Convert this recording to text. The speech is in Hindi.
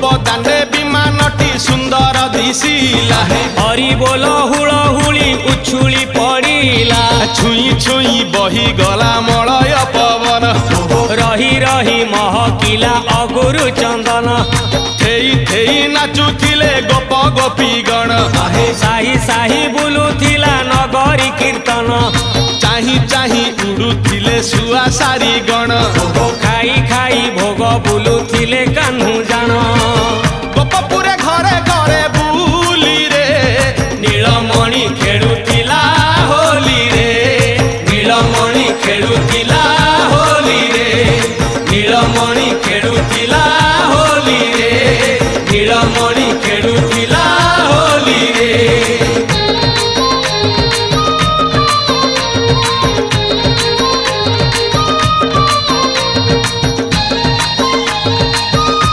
बदाने विमानटी सुंदर दिशिला हरि बोल हुलहुली उछुली पड़िला छुई छुई बही गला मलय पवन रही रही महकिला अगुरु चंदन थेई थेई नाचुथिले गोप गोपी गण साही साही बुलुथिला नगरी कीर्तन चाही चाही उड़ुथिले सुआ सारी गण खाई खाई भोग बुलुथिले कान्हू जान गोपपुरे घरे घरे बुली रे नीलमणि खेलुथिला होली रे नीलमणि खेलुथिला होली रे नीलमणि खेलुथिला होली रे नीलमणि